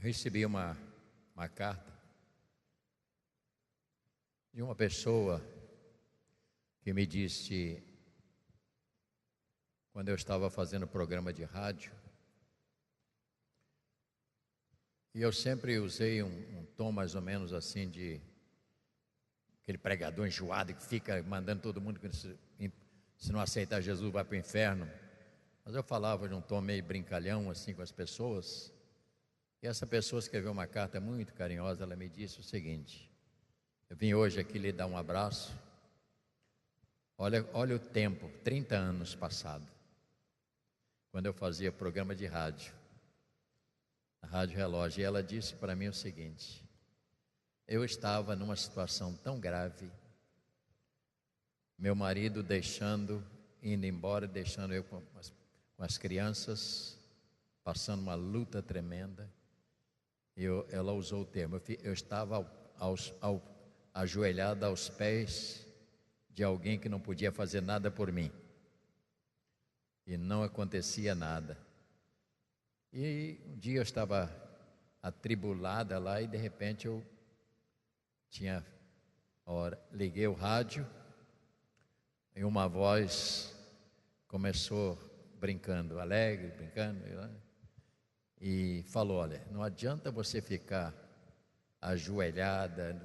recebi uma carta de uma pessoa que me disse, quando eu estava fazendo programa de rádio, e eu sempre usei um tom mais ou menos assim de aquele pregador enjoado que fica mandando todo mundo que se não aceitar Jesus vai para o inferno. Mas eu falava de um tom meio brincalhão assim com as pessoas. E essa pessoa escreveu uma carta muito carinhosa. Ela me disse o seguinte: eu vim hoje aqui lhe dar um abraço. Olha o tempo, 30 anos passado, quando eu fazia programa de rádio, a Rádio Relógio. E ela disse para mim o seguinte: eu estava numa situação tão grave, meu marido indo embora, deixando eu com as crianças, passando uma luta tremenda. Ela usou o termo, eu estava ajoelhada aos pés de alguém que não podia fazer nada por mim, e não acontecia nada. E um dia eu estava atribulada lá, e de repente eu liguei o rádio, e uma voz começou brincando, alegre, brincando, e falou: olha, não adianta você ficar ajoelhada,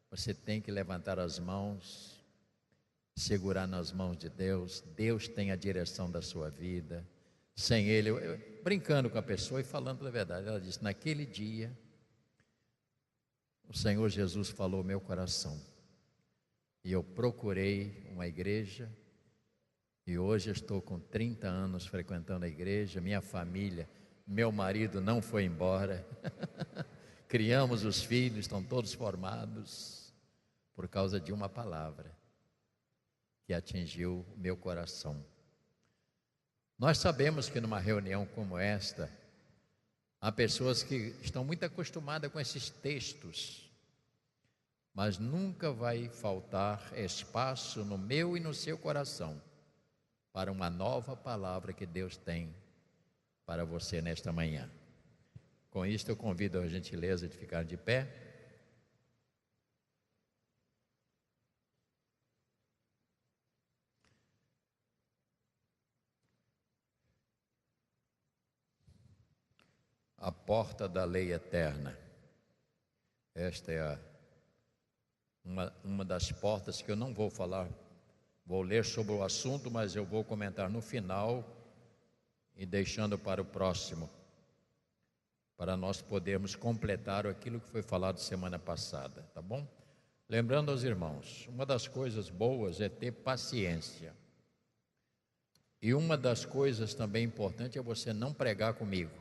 você tem que levantar as mãos, segurar nas mãos de Deus. Deus tem a direção da sua vida. Sem Ele, brincando com a pessoa e falando a verdade. Ela disse: naquele dia o Senhor Jesus falou ao meu coração, e eu procurei uma igreja, e hoje eu estou com 30 anos frequentando a igreja. Minha família, meu marido não foi embora, criamos os filhos, estão todos formados, por causa de uma palavra que atingiu o meu coração. Nós sabemos que numa reunião como esta, há pessoas que estão muito acostumadas com esses textos, mas nunca vai faltar espaço no meu e no seu coração para uma nova palavra que Deus tem para você nesta manhã. Com isto eu convido a gentileza de ficar de pé. A porta da lei eterna. Esta é uma das portas que eu não vou falar, vou ler sobre o assunto, mas eu vou comentar no final e deixando para o próximo, para nós podermos completar aquilo que foi falado semana passada, tá bom? Lembrando aos irmãos, uma das coisas boas é ter paciência, e uma das coisas também importantes é você não pregar comigo.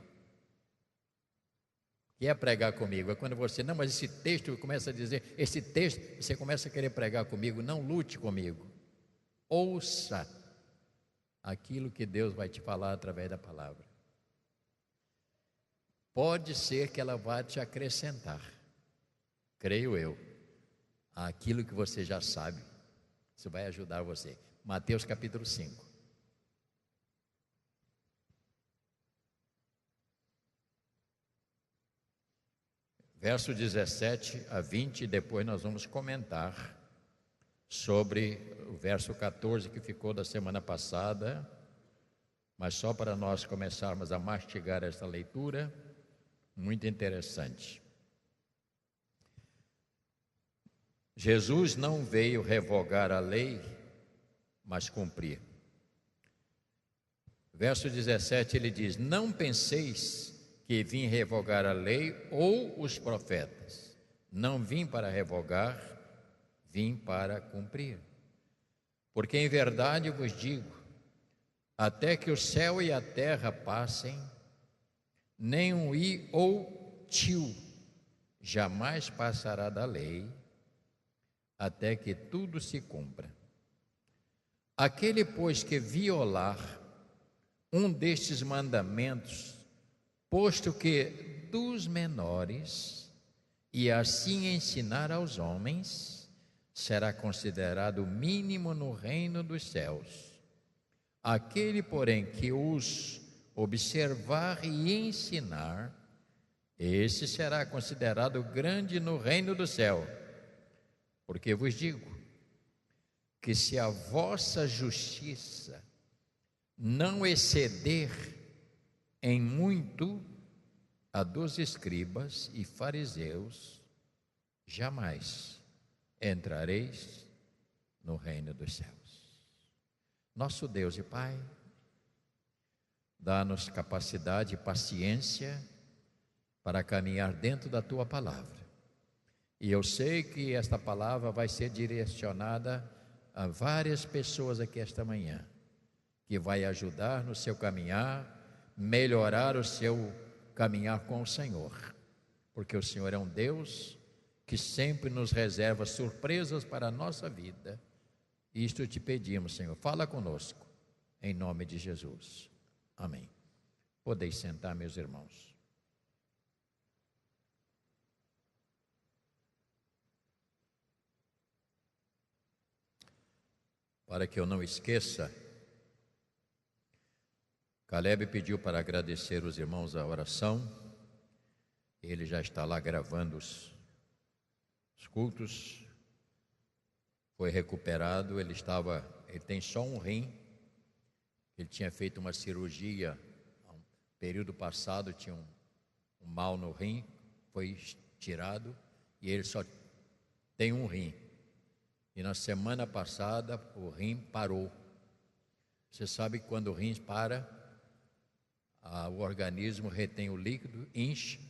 O que é pregar comigo? É quando você, não, mas esse texto começa a dizer, esse texto, você começa a querer pregar comigo. Não lute comigo, ouça aquilo que Deus vai te falar através da palavra. Pode ser que ela vá te acrescentar, creio eu, aquilo que você já sabe. Isso vai ajudar você. Mateus capítulo 5. Verso 17 a 20, e depois nós vamos comentar sobre o verso 14 que ficou da semana passada, mas só para nós começarmos a mastigar esta leitura, muito interessante. Jesus não veio revogar a lei, mas cumprir. Verso 17 ele diz: não penseis que vim revogar a lei ou os profetas. Não vim para revogar, vim para cumprir. Porque em verdade vos digo, até que o céu e a terra passem, nem um i ou tio jamais passará da lei, até que tudo se cumpra. Aquele, pois, que violar um destes mandamentos, posto que dos menores, e assim ensinar aos homens, será considerado mínimo no reino dos céus. Aquele, porém, que os observar e ensinar, esse será considerado grande no reino do céu. Porque vos digo que se a vossa justiça não exceder em muito a dos escribas e fariseus, jamais entrareis no reino dos céus. Nosso Deus e Pai, dá-nos capacidade e paciência para caminhar dentro da Tua palavra. E eu sei que esta palavra vai ser direcionada a várias pessoas aqui esta manhã, que vai ajudar no seu caminhar, melhorar o seu caminhar com o Senhor, porque o Senhor é um Deus que sempre nos reserva surpresas para a nossa vida. Isto te pedimos, Senhor, fala conosco, em nome de Jesus. Amém. Podeis sentar, meus irmãos. Para que eu não esqueça, Caleb pediu para agradecer os irmãos a oração. Ele já está lá gravando os cultos. Foi recuperado, ele tem só um rim. Ele tinha feito uma cirurgia um período passado, tinha um mal no rim, foi tirado e ele só tem um rim. E na semana passada o rim parou. Você sabe que quando o rim para, o organismo retém o líquido, incha,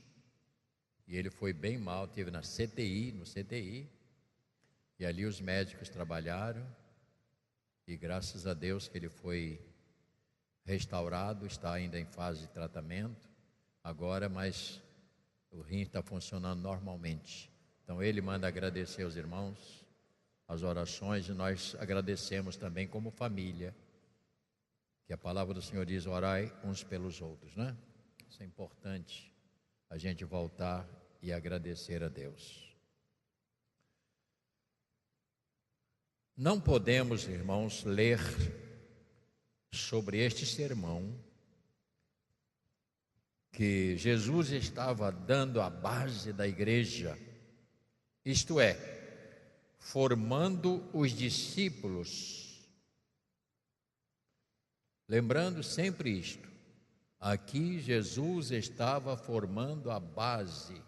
e ele foi bem mal, teve no CTI, e ali os médicos trabalharam, e graças a Deus que ele foi restaurado, está ainda em fase de tratamento agora, mas o rim está funcionando normalmente. Então ele manda agradecer aos irmãos as orações, e nós agradecemos também como família, que a palavra do Senhor diz: orai uns pelos outros, né? Isso é importante, a gente voltar e agradecer a Deus. Não podemos, irmãos, ler sobre este sermão que Jesus estava dando a base da igreja, isto é, formando os discípulos. Lembrando sempre isto, aqui Jesus estava formando a base.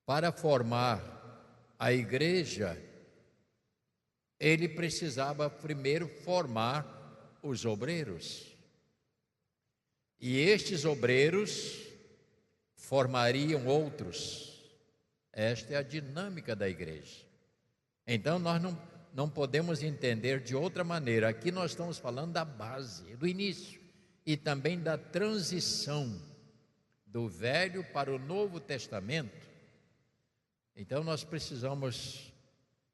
Para formar a igreja, ele precisava primeiro formar os obreiros. E estes obreiros formariam outros. Esta é a dinâmica da igreja. Então nós não podemos entender de outra maneira. Aqui nós estamos falando da base, do início, e também da transição do Velho para o Novo Testamento. Então nós precisamos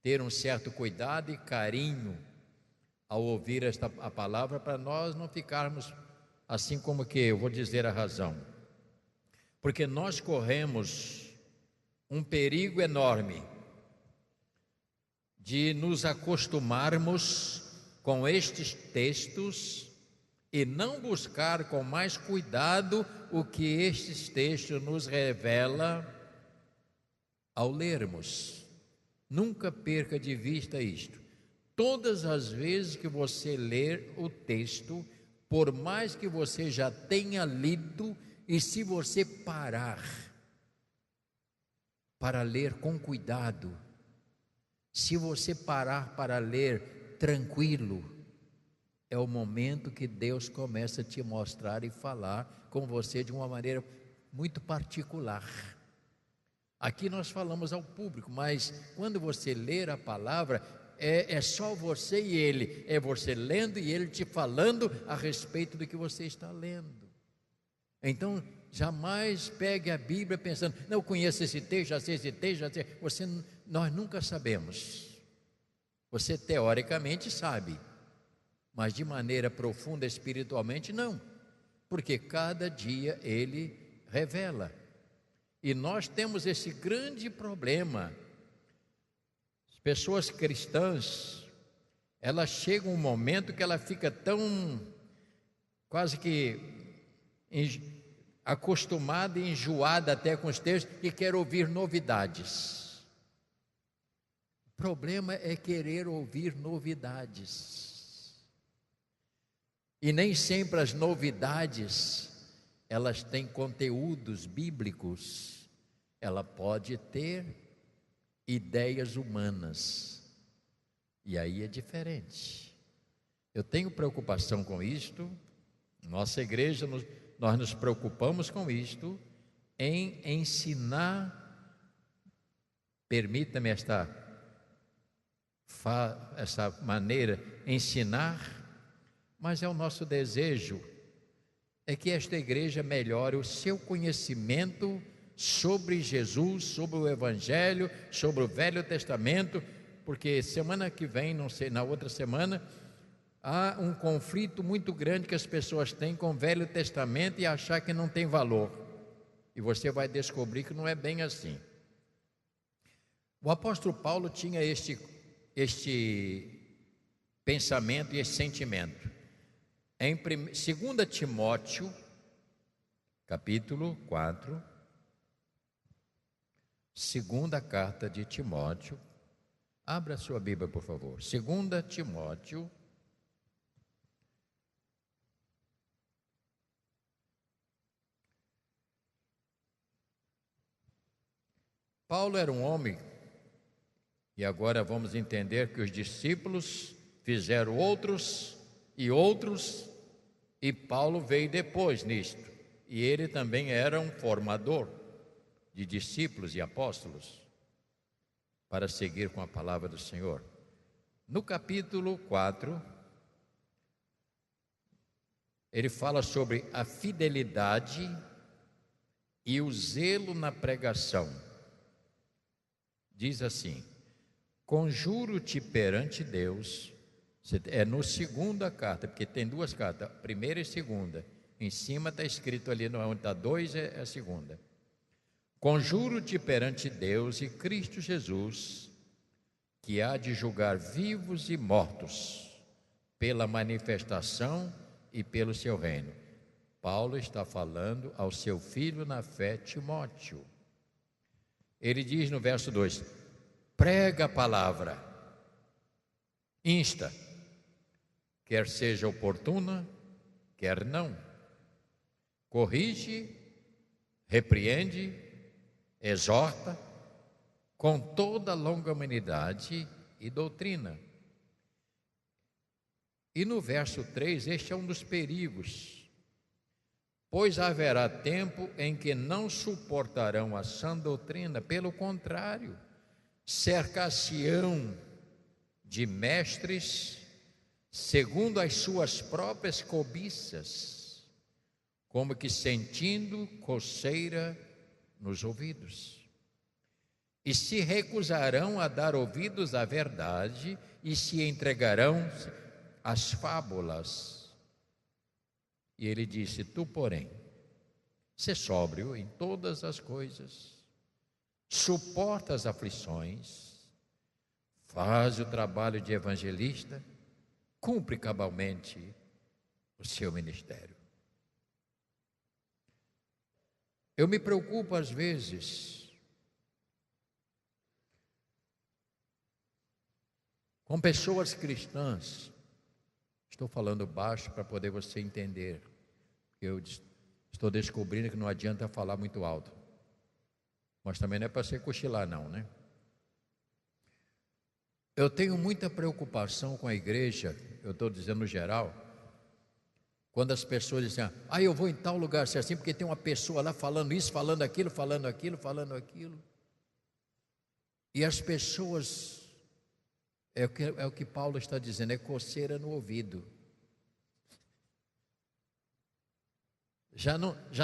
ter um certo cuidado e carinho ao ouvir a palavra, para nós não ficarmos assim como que, eu vou dizer a razão, porque nós corremos um perigo enorme de nos acostumarmos com estes textos e não buscar com mais cuidado o que estes textos nos revela ao lermos. Nunca perca de vista isto. Todas as vezes que você ler o texto, por mais que você já tenha lido, e se você parar para ler com cuidado, se você parar para ler tranquilo, é o momento que Deus começa a te mostrar e falar com você de uma maneira muito particular. Aqui nós falamos ao público, mas quando você ler a palavra, é só você e ele, é você lendo e ele te falando a respeito do que você está lendo. Então, jamais pegue a Bíblia pensando, não, eu conheço esse texto, já sei esse texto, já sei. Nós nunca sabemos. Você teoricamente sabe, mas de maneira profunda espiritualmente não, porque cada dia ele revela. E nós temos esse grande problema. As pessoas cristãs, elas chegam um momento que ela fica tão, quase que acostumada e enjoada até com os textos e quer ouvir novidades. O problema é querer ouvir novidades. E nem sempre as novidades, elas têm conteúdos bíblicos. Ela pode ter ideias humanas. E aí é diferente. Eu tenho preocupação com isto. Nossa igreja, nós nos preocupamos com isto, em ensinar, permita-me esta maneira, ensinar, mas é o nosso desejo, é que esta igreja melhore o seu conhecimento sobre Jesus, sobre o Evangelho, sobre o Velho Testamento, porque semana que vem, não sei, na outra semana, há um conflito muito grande que as pessoas têm com o Velho Testamento e achar que não tem valor. E você vai descobrir que não é bem assim. O apóstolo Paulo tinha este pensamento e esse sentimento. Em 2 Timóteo, capítulo 4, segunda carta de Timóteo, abra sua Bíblia, por favor. 2 Timóteo, Paulo era um homem, e agora vamos entender que os discípulos fizeram outros, e Paulo veio depois nisto. E ele também era um formador de discípulos e apóstolos para seguir com a palavra do Senhor. No capítulo 4, ele fala sobre a fidelidade e o zelo na pregação. Diz assim: conjuro-te perante Deus, é no segunda carta, porque tem duas cartas, primeira e segunda. Em cima está escrito ali, onde está 2 é a segunda. Conjuro-te perante Deus e Cristo Jesus, que há de julgar vivos e mortos, pela manifestação e pelo seu reino. Paulo está falando ao seu filho na fé, Timóteo. Ele diz no verso 2: prega a palavra, insta, quer seja oportuna, quer não, corrige, repreende, exorta, com toda longanimidade e doutrina. E no verso 3, este é um dos perigos. Pois haverá tempo em que não suportarão a sã doutrina, pelo contrário, cercar-se-ão de mestres, segundo as suas próprias cobiças, como que sentindo coceira nos ouvidos. E se recusarão a dar ouvidos à verdade, e se entregarão às fábulas. E ele disse: tu, porém, sê sóbrio em todas as coisas, suporta as aflições, faz o trabalho de evangelista, cumpre cabalmente o seu ministério. Eu me preocupo às vezes com pessoas cristãs. Estou falando baixo para poder você entender. Eu estou descobrindo que não adianta falar muito alto. Mas também não é para você cochilar não, né? Eu tenho muita preocupação com a igreja, eu estou dizendo no geral, quando as pessoas dizem: eu vou em tal lugar, se é assim, porque tem uma pessoa lá falando isso, falando aquilo, falando aquilo, falando aquilo. E as pessoas, é o que Paulo está dizendo, é coceira no ouvido. Já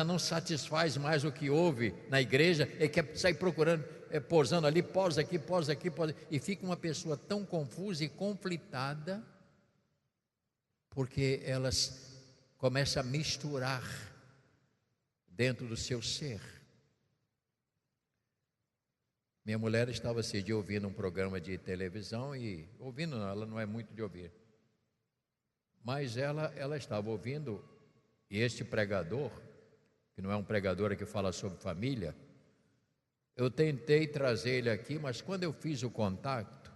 não satisfaz mais o que ouve na igreja, quer sair procurando, posando ali, posa aqui, posa aqui, posa, e fica uma pessoa tão confusa e conflitada, porque elas começam a misturar dentro do seu ser. Minha mulher estava esse dia ouvindo um programa de televisão, e ouvindo não, ela não é muito de ouvir, mas ela estava ouvindo. E este pregador, que não é um pregador que fala sobre família. Eu tentei trazer ele aqui, mas quando eu fiz o contato,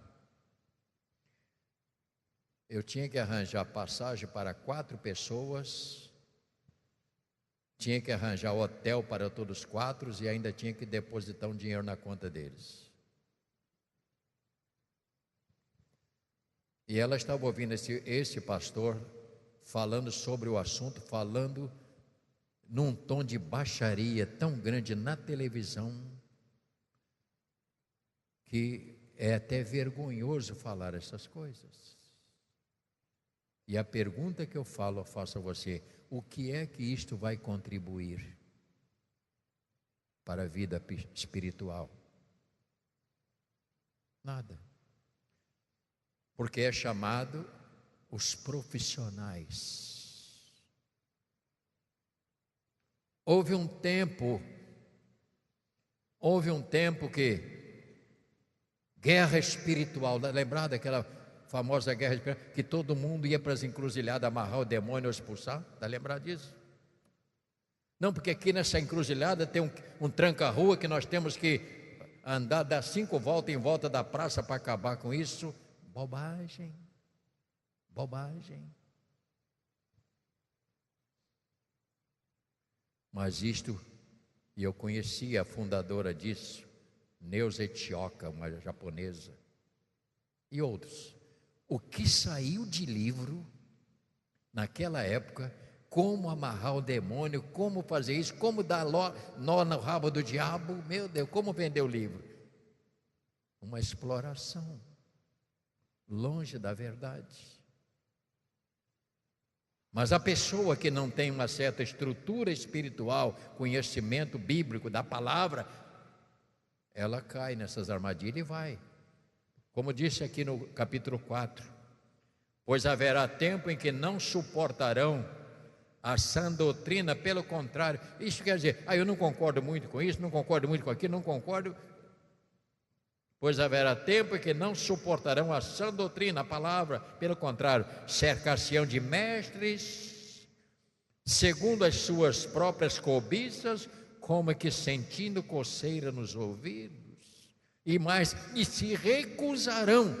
eu tinha que arranjar passagem para 4 pessoas, tinha que arranjar hotel para todos os 4 e ainda tinha que depositar um dinheiro na conta deles. E ela estava ouvindo esse pastor falando sobre o assunto, falando num tom de baixaria tão grande na televisão, que é até vergonhoso falar essas coisas. E a pergunta que eu faço a você: o que é que isto vai contribuir para a vida espiritual? Nada. Porque é chamado os profissionais. Houve um tempo que guerra espiritual, lembrar daquela famosa guerra espiritual, que todo mundo ia para as encruzilhadas amarrar o demônio ou expulsar? Está lembrado disso? Não, porque aqui nessa encruzilhada tem um tranca-rua que nós temos que andar, dar 5 voltas em volta da praça para acabar com isso. Bobagem, bobagem. Mas isto, e eu conheci a fundadora disso, Neuza Etioka, uma japonesa, e outros. O que saiu de livro naquela época, como amarrar o demônio, como fazer isso, como dar nó no rabo do diabo, meu Deus, como vender o livro? Uma exploração, longe da verdade. Mas a pessoa que não tem uma certa estrutura espiritual, conhecimento bíblico da palavra, ela cai nessas armadilhas e vai. Como disse aqui no capítulo 4, pois haverá tempo em que não suportarão a sã doutrina, pelo contrário. Isso quer dizer, eu não concordo muito com isso, não concordo muito com aquilo, não concordo. Pois haverá tempo em que não suportarão a sã doutrina, a palavra, pelo contrário, cercar-se-ão de mestres, segundo as suas próprias cobiças, como que sentindo coceira nos ouvidos, e se recusarão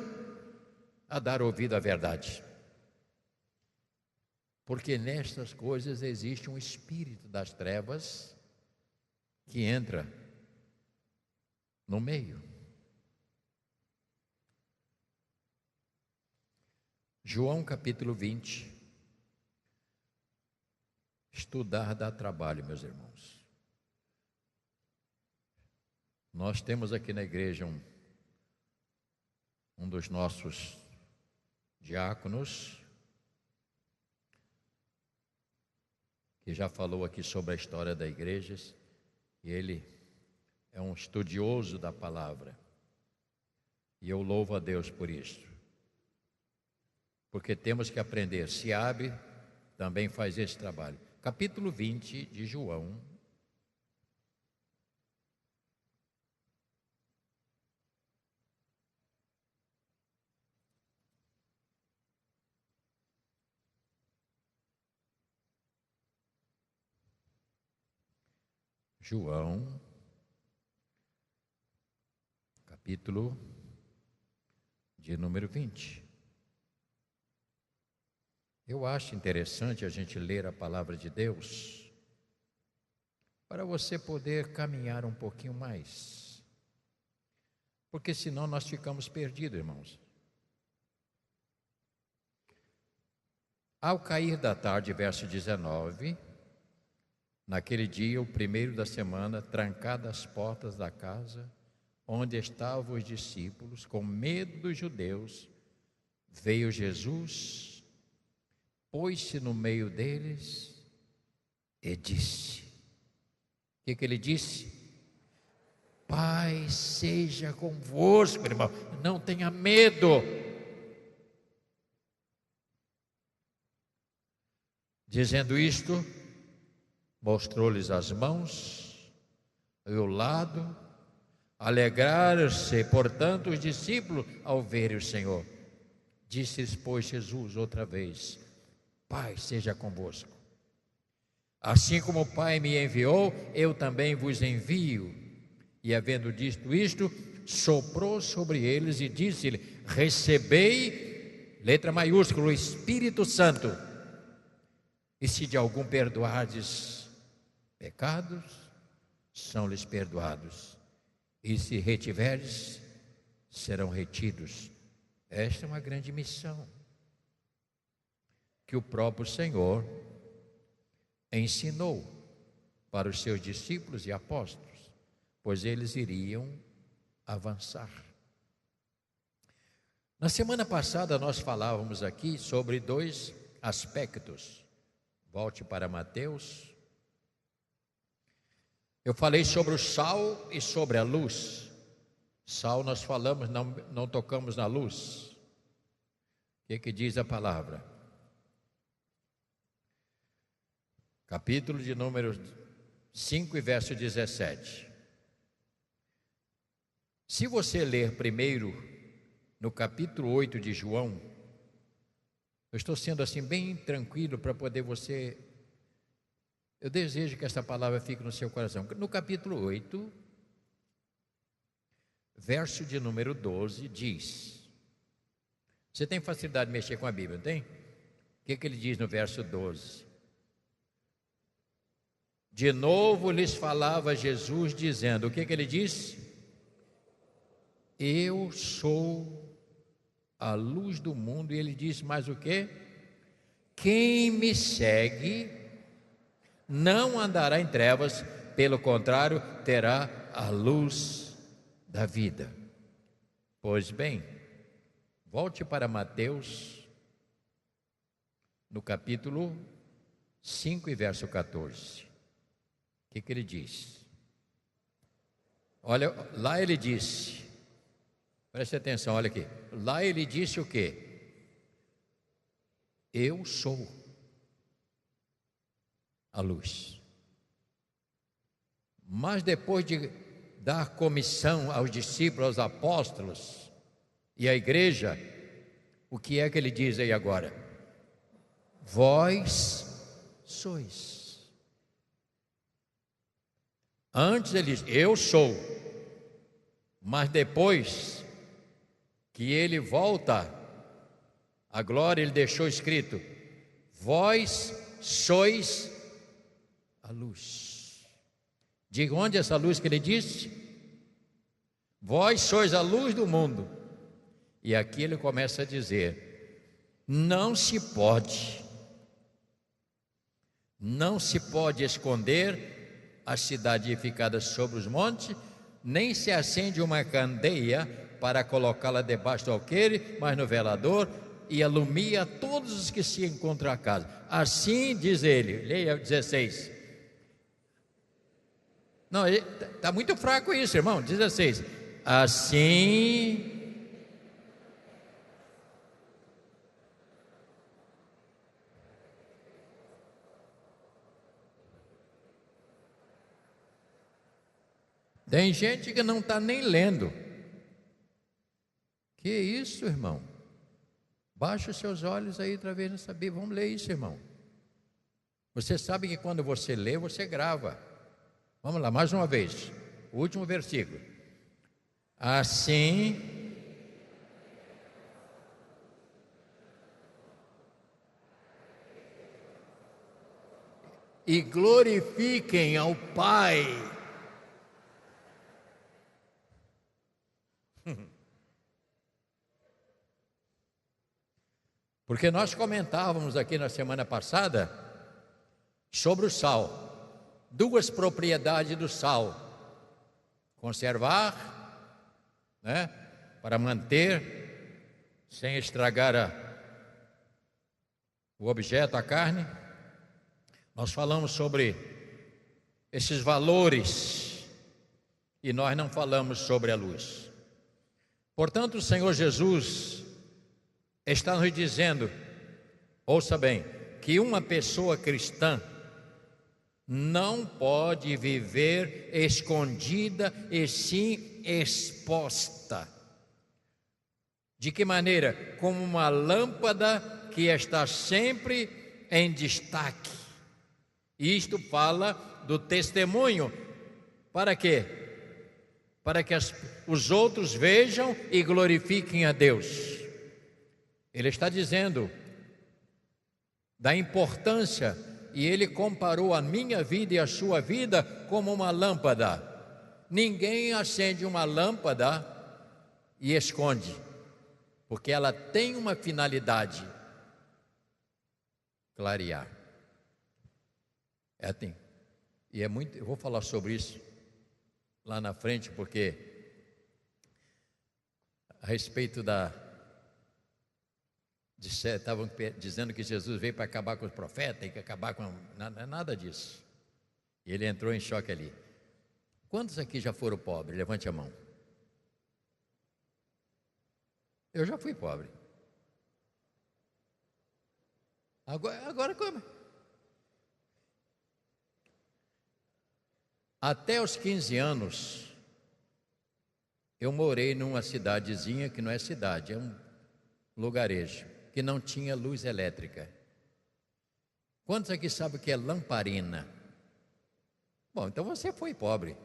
a dar ouvido à verdade. Porque nestas coisas existe um espírito das trevas que entra no meio. João capítulo 20. Estudar dá trabalho, meus irmãos. Nós temos aqui na igreja um dos nossos diáconos, que já falou aqui sobre a história da igreja, e ele é um estudioso da palavra, e eu louvo a Deus por isso, porque temos que aprender. Siabe também faz esse trabalho. Capítulo 20 de João. João, capítulo de número 20. Eu acho interessante a gente ler a palavra de Deus para você poder caminhar um pouquinho mais, porque senão nós ficamos perdidos, irmãos. Ao cair da tarde, verso 19, naquele dia, o primeiro da semana, trancadas as portas da casa onde estavam os discípulos, com medo dos judeus, veio Jesus, pôs-se no meio deles e disse: o que ele disse? Paz seja convosco, irmão, não tenha medo. Dizendo isto, mostrou-lhes as mãos e o lado. Alegraram-se, portanto, os discípulos ao verem o Senhor. Disse-lhes, pois, Jesus outra vez: Pai seja convosco. Assim como o Pai me enviou, eu também vos envio. E havendo dito isto, soprou sobre eles e disse-lhe: recebei, letra maiúscula, o Espírito Santo. E se de algum perdoardes pecados, são-lhes perdoados. E se retiveres, serão retidos. Esta é uma grande missão que o próprio Senhor ensinou para os seus discípulos e apóstolos, pois eles iriam avançar. Na semana passada nós falávamos aqui sobre dois aspectos. Volte para Mateus. Eu falei sobre o sal e sobre a luz. Sal nós falamos, não tocamos na luz. O que diz a palavra? Capítulo de número 5 e verso 17. Se você ler primeiro no capítulo 8 de João, eu estou sendo assim bem tranquilo para poder você... Eu desejo que essa palavra fique no seu coração. No capítulo 8, verso de número 12, diz... Você tem facilidade de mexer com a Bíblia, não tem? O que ele diz no verso 12? De novo lhes falava Jesus, dizendo... O que ele diz? Eu sou a luz do mundo. E ele diz mais o quê? Quem me segue não andará em trevas, pelo contrário, terá a luz da vida. Pois bem, volte para Mateus, no capítulo 5 e verso 14. O que ele diz? Olha, lá ele disse, preste atenção, olha aqui. Lá ele disse o quê? Eu sou a luz. Mas depois de dar comissão aos discípulos, aos apóstolos e à igreja, o que é que ele diz aí agora? Vós sois. Antes ele diz, eu sou. Mas depois que ele volta à glória, ele deixou escrito, vós sois a luz. De onde essa luz que ele disse? Vós sois a luz do mundo. E aqui ele começa a dizer, não se pode esconder a cidade edificada sobre os montes, nem se acende uma candeia para colocá-la debaixo do alqueire, mas no velador, e alumia todos os que se encontram a casa. Assim diz ele, leia 16. Não, está muito fraco isso, irmão. 16. Assim... Tem gente que não está nem lendo. Que isso, irmão? Baixa os seus olhos aí outra vez nessa Bíblia. Vamos ler isso, irmão. Você sabe que quando você lê, você grava. Vamos lá, mais uma vez. O último versículo. Assim... e glorifiquem ao Pai. Porque nós comentávamos aqui na semana passada sobre o sal, duas propriedades do sal: conservar, né, para manter sem estragar o objeto, a carne. Nós falamos sobre esses valores e nós não falamos sobre a luz. Portanto, o Senhor Jesus está nos dizendo, ouça bem, que uma pessoa cristã não pode viver escondida e sim exposta. De que maneira? Como uma lâmpada que está sempre em destaque. Isto fala do testemunho. Para quê? Para que os outros vejam e glorifiquem a Deus. Ele está dizendo da importância, e ele comparou a minha vida e a sua vida como uma lâmpada. Ninguém acende uma lâmpada e esconde, porque ela tem uma finalidade: clarear. E é muito, eu vou falar sobre isso lá na frente, porque a respeito estavam dizendo que Jesus veio para acabar com os profetas, e que acabar com... Não é nada disso. E ele entrou em choque ali. Quantos aqui já foram pobres? Levante a mão. Eu já fui pobre. Agora como? Até os 15 anos, eu morei numa cidadezinha que não é cidade, é um lugarejo, que não tinha luz elétrica. Quantos aqui sabem o que é lamparina? Bom, então você foi pobre.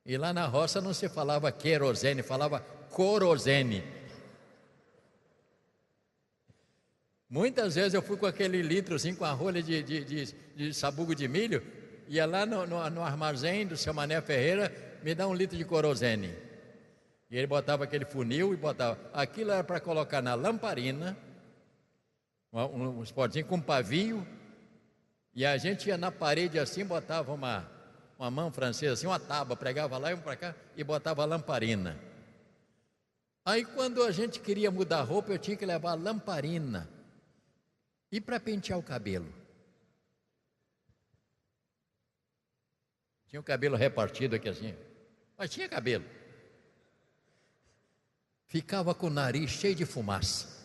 E lá na roça não se falava querosene, falava corosene. Muitas vezes eu fui com aquele litro assim, com a rolha de sabugo de milho, ia lá no armazém do seu Mané Ferreira, me dá um litro de querosene. E ele botava aquele funil e botava. Aquilo era para colocar na lamparina, uns potinhos com pavio, e a gente ia na parede assim, botava uma mão francesa assim, uma tábua, pregava lá e para cá e botava a lamparina. Aí quando a gente queria mudar a roupa, eu tinha que levar a lamparina. E para pentear o cabelo? Tinha o cabelo repartido aqui assim, mas tinha cabelo. Ficava com o nariz cheio de fumaça.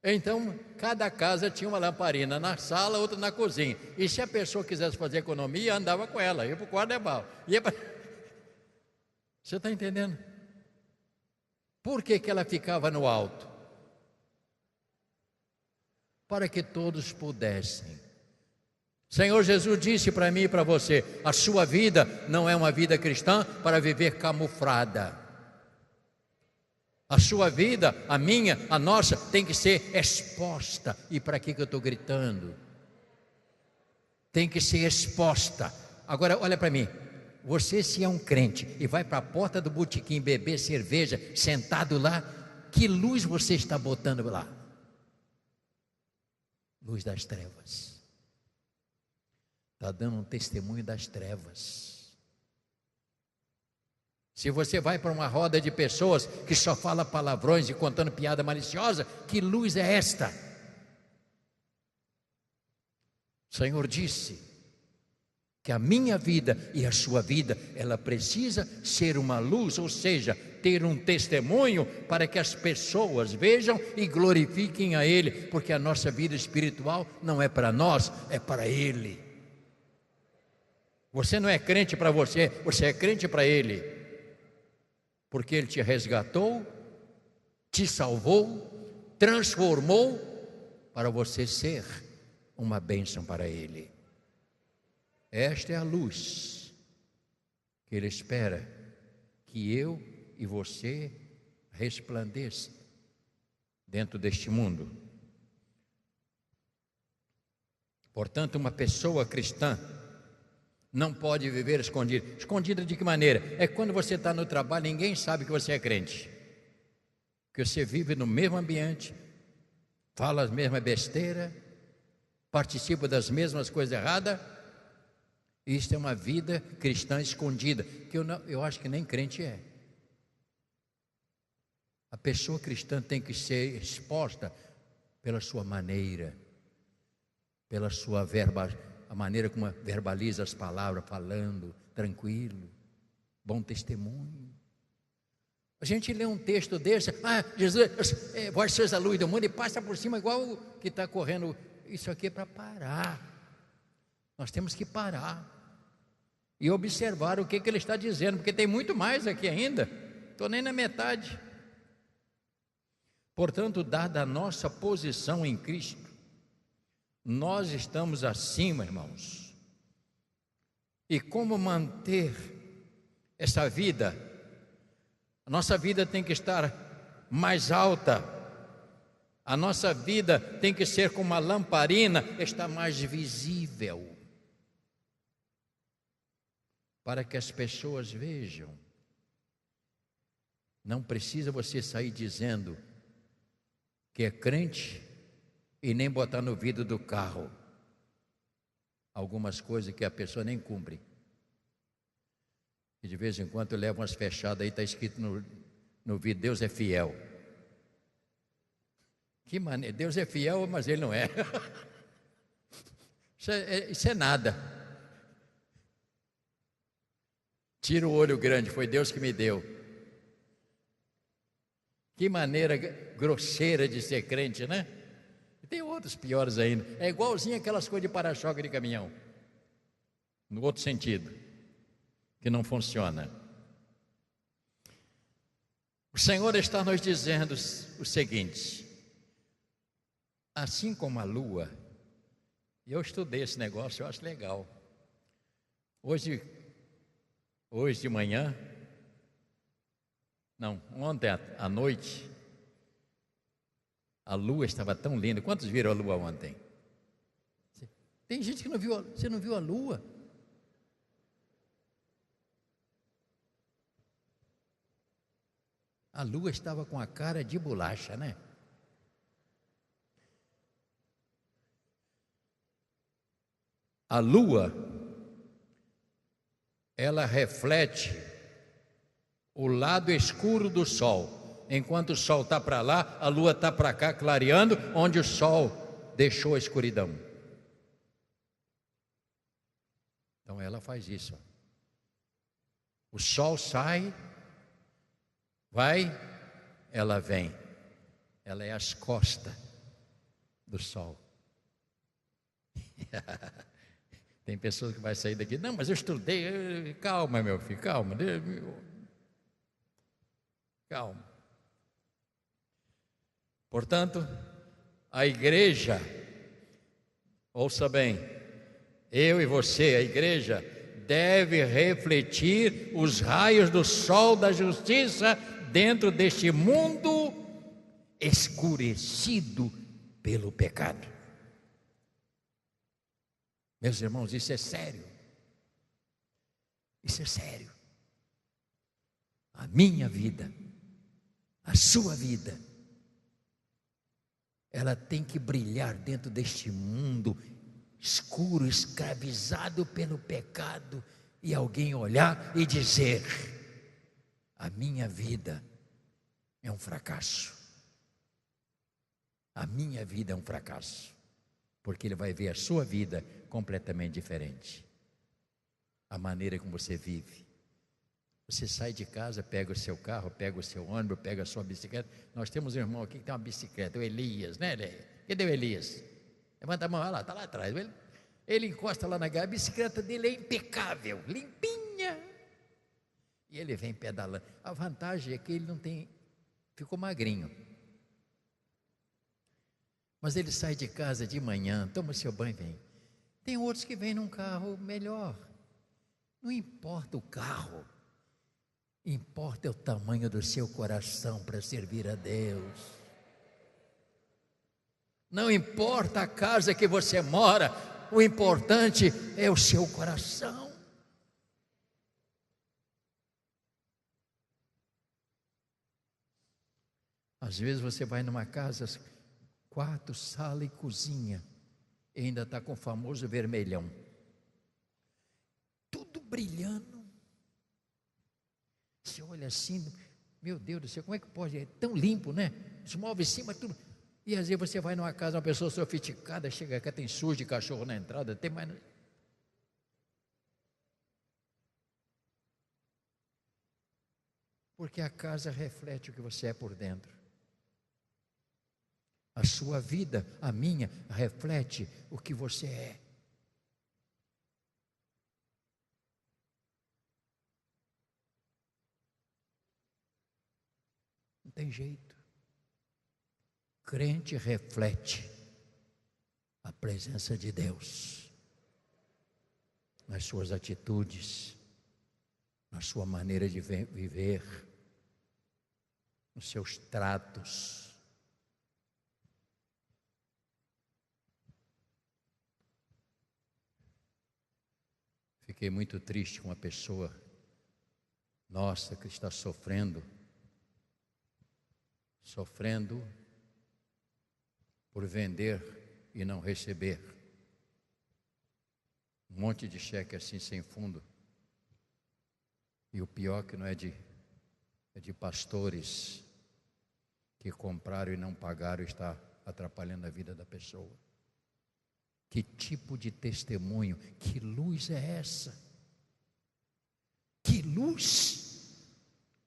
Então, cada casa tinha uma lamparina na sala, outra na cozinha. E se a pessoa quisesse fazer economia, andava com ela, ia para o quarto de bal. Você está entendendo? Por que ela ficava no alto? Para que todos pudessem. Senhor Jesus disse para mim e para você: a sua vida não é uma vida cristã para viver camuflada. A sua vida, a minha, a nossa, tem que ser exposta. E para que eu estou gritando? Tem que ser exposta. Agora, olha para mim. Você, se é um crente e vai para a porta do botequim beber cerveja, sentado lá, que luz você está botando lá? Luz das trevas. Está dando um testemunho das trevas. Se você vai para uma roda de pessoas que só fala palavrões e contando piada maliciosa, que luz é esta? O Senhor disse que a minha vida e a sua vida, ela precisa ser uma luz, ou seja, ter um testemunho para que as pessoas vejam e glorifiquem a Ele, porque a nossa vida espiritual não é para nós, é para Ele. Você não é crente para você, você é crente para Ele, porque Ele te resgatou, te salvou, transformou para você ser uma bênção para Ele. Esta é a luz que Ele espera que eu e você resplandeça dentro deste mundo. Portanto, uma pessoa cristã não pode viver escondida. Escondida de que maneira? É quando você está no trabalho, ninguém sabe que você é crente, que você vive no mesmo ambiente, fala as mesmas besteiras, participa das mesmas coisas erradas. Isto é uma vida cristã escondida, que eu acho que nem crente é. A pessoa cristã tem que ser exposta pela sua maneira, pela sua a maneira como verbaliza as palavras, falando tranquilo, bom testemunho. A gente lê um texto desse, Jesus, vós sois a luz do mundo, e passa por cima igual o que está correndo. Isso aqui é para parar. Nós temos que parar e observar o que ele está dizendo, porque tem muito mais aqui ainda. estou nem na metade. Portanto, dada a nossa posição em Cristo, nós estamos acima, irmãos. E como manter essa vida? A nossa vida tem que estar mais alta. A nossa vida tem que ser como uma lamparina, está mais visível, para que as pessoas vejam. Não precisa você sair dizendo que é crente e nem botar no vidro do carro algumas coisas que a pessoa nem cumpre. E de vez em quando leva umas fechadas aí, está escrito no vidro: Deus é fiel. Que maneira, Deus é fiel, mas Ele não é. Isso é nada. Tira o olho grande, foi Deus que me deu. Que maneira grosseira de ser crente, né? E tem outros piores ainda. É igualzinho aquelas coisas de para-choque de caminhão, no outro sentido, que não funciona. O Senhor está nos dizendo o seguinte: assim como a lua, eu estudei esse negócio, eu acho legal. Hoje de manhã, não, ontem à noite, a lua estava tão linda. Quantos viram a lua ontem? Tem gente que não viu, você não viu a lua? A lua estava com a cara de bolacha, né? A lua, ela reflete o lado escuro do sol. Enquanto o sol está para lá, a lua está para cá, clareando, onde o sol deixou a escuridão. Então ela faz isso. O sol sai, vai, ela vem. Ela é as costas do sol. Tem pessoas que vai sair daqui: não, mas eu estudei. Calma, meu filho, calma. Calma. Portanto, a igreja, ouça bem, eu e você, a igreja, deve refletir os raios do sol da justiça dentro deste mundo escurecido pelo pecado. Meus irmãos, isso é sério. Isso é sério. A minha vida, a sua vida, ela tem que brilhar dentro deste mundo escuro, escravizado pelo pecado, e alguém olhar e dizer: a minha vida é um fracasso. A minha vida é um fracasso. Porque ele vai ver a sua vida completamente diferente. A maneira como você vive. Você sai de casa, pega o seu carro, pega o seu ônibus, pega a sua bicicleta. Nós temos um irmão aqui que tem uma bicicleta, o Elias, né? Cadê o Elias? Levanta a mão, olha lá, está lá atrás. Ele encosta lá na garra, a bicicleta dele é impecável, limpinha. E ele vem pedalando. A vantagem é que ele não tem, ficou magrinho. Mas ele sai de casa de manhã, toma o seu banho e vem. Tem outros que vêm num carro melhor. Não importa o carro, importa o tamanho do seu coração para servir a Deus. Não importa a casa que você mora, o importante é o seu coração. Às vezes você vai numa casa, quarto, sala e cozinha, e ainda está com o famoso vermelhão, tudo brilhando. Você olha assim, meu Deus do céu, como é que pode? É tão limpo, né? Os móveis em cima, tudo. E às vezes você vai numa casa, uma pessoa sofisticada, chega cá, tem sujo de cachorro na entrada, tem mais. Porque a casa reflete o que você é por dentro. A sua vida, a minha, reflete o que você é. tem jeito. Crente reflete a presença de Deus nas suas atitudes, na sua maneira de viver, nos seus tratos. Fiquei muito triste com uma pessoa nossa que está sofrendo por vender e não receber. Um monte de cheque assim sem fundo. E o pior que não é de pastores que compraram e não pagaram, está atrapalhando a vida da pessoa. Que tipo de testemunho, que luz é essa? Que luz?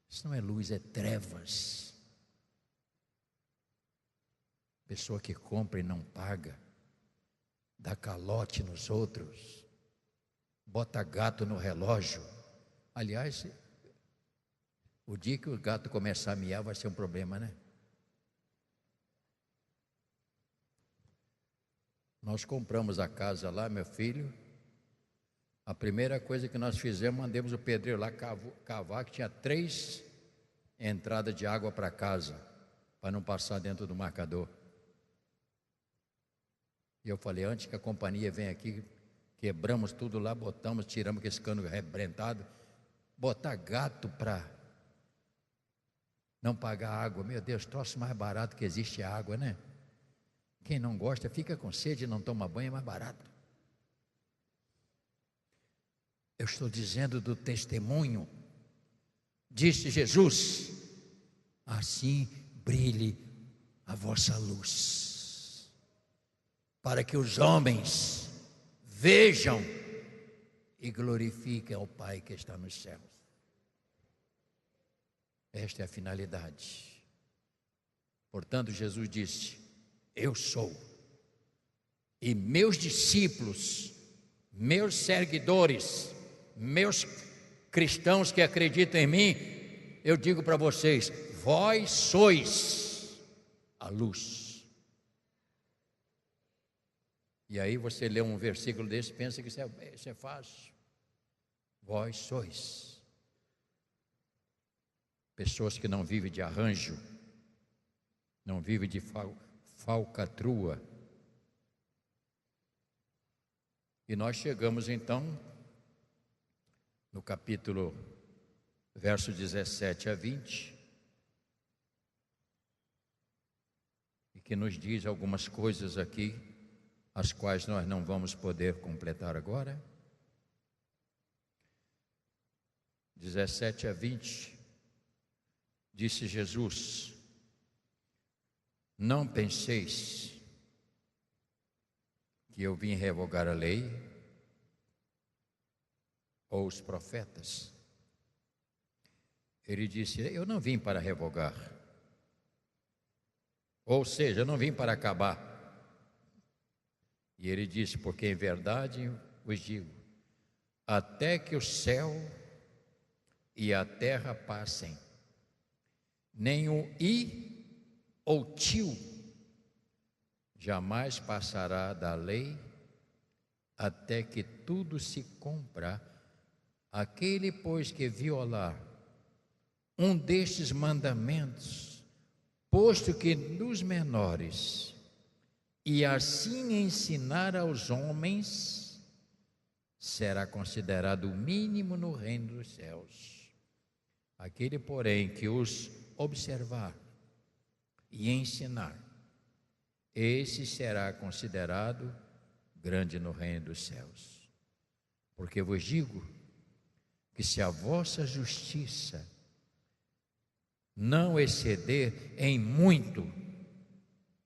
Isso não é luz, é trevas. Pessoa que compra e não paga, dá calote nos outros, bota gato no relógio. Aliás, o dia que o gato começar a miar vai ser um problema, né? Nós compramos a casa lá, meu filho. A primeira coisa que nós fizemos, mandamos o pedreiro lá cavar, que tinha 3 entradas de água para casa, para não passar dentro do marcador. E eu falei, antes que a companhia venha aqui, quebramos tudo lá, botamos, tiramos esse cano arrebentado, botar gato para não pagar água. Meu Deus, troço mais barato que existe é água, né? Quem não gosta, fica com sede e não toma banho, é mais barato. Eu estou dizendo do testemunho. Disse Jesus, assim brilhe a vossa luz, para que os homens vejam e glorifiquem ao Pai que está nos céus. Esta é a finalidade. Portanto, Jesus disse, eu sou, e meus discípulos, meus seguidores, meus cristãos que acreditam em mim, eu digo para vocês, vós sois a luz. E aí você lê um versículo desse e pensa que isso é fácil. Vós sois. Pessoas que não vivem de arranjo, não vivem de falcatrua. E nós chegamos então no capítulo, verso 17 a 20, e que nos diz algumas coisas aqui, as quais nós não vamos poder completar agora. 17 a 20, disse Jesus, não penseis que eu vim revogar a lei ou os profetas. Ele disse, eu não vim para revogar, ou seja, eu não vim para acabar. E ele disse, porque em verdade vos digo, até que o céu e a terra passem, nem o i ou tio jamais passará da lei, até que tudo se cumpra. Aquele, pois, que violar um destes mandamentos, posto que dos menores, e assim ensinar aos homens, será considerado o mínimo no reino dos céus. Aquele, porém, que os observar e ensinar, esse será considerado grande no reino dos céus. Porque vos digo que se a vossa justiça não exceder em muito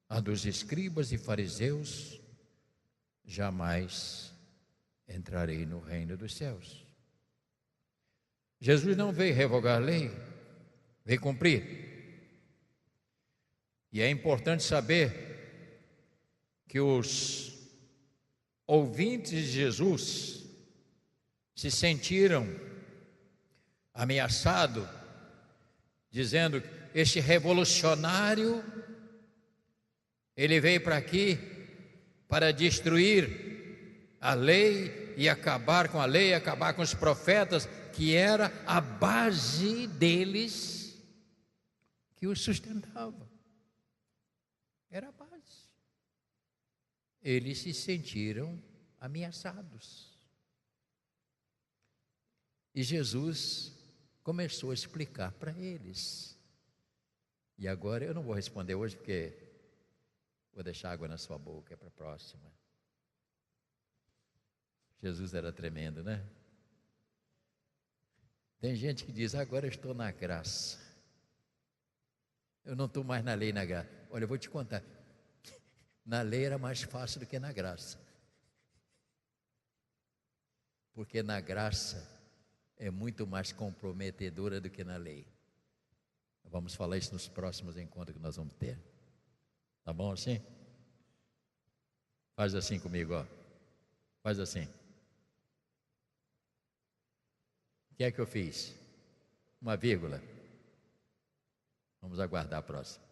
a dos escribas e fariseus, jamais entrarei no reino dos céus. Jesus não veio revogar a lei, veio cumprir. E é importante saber que os ouvintes de Jesus se sentiram ameaçados dizendo: este revolucionário, ele veio para aqui para destruir a lei e acabar com a lei, acabar com os profetas, que era a base deles, que os sustentava. Era a base. Eles se sentiram ameaçados. E Jesus começou a explicar para eles. E agora eu não vou responder hoje, porque vou deixar água na sua boca, é para a próxima. Jesus era tremendo, né? Tem gente que diz: agora eu estou na graça. Eu não estou mais na lei e na graça. Olha, eu vou te contar. Na lei era mais fácil do que na graça. Porque na graça é muito mais comprometedora do que na lei. Vamos falar isso nos próximos encontros que nós vamos ter. Tá bom assim? Faz assim comigo, ó. Faz assim. O que é que eu fiz? Uma vírgula. Vamos aguardar a próxima.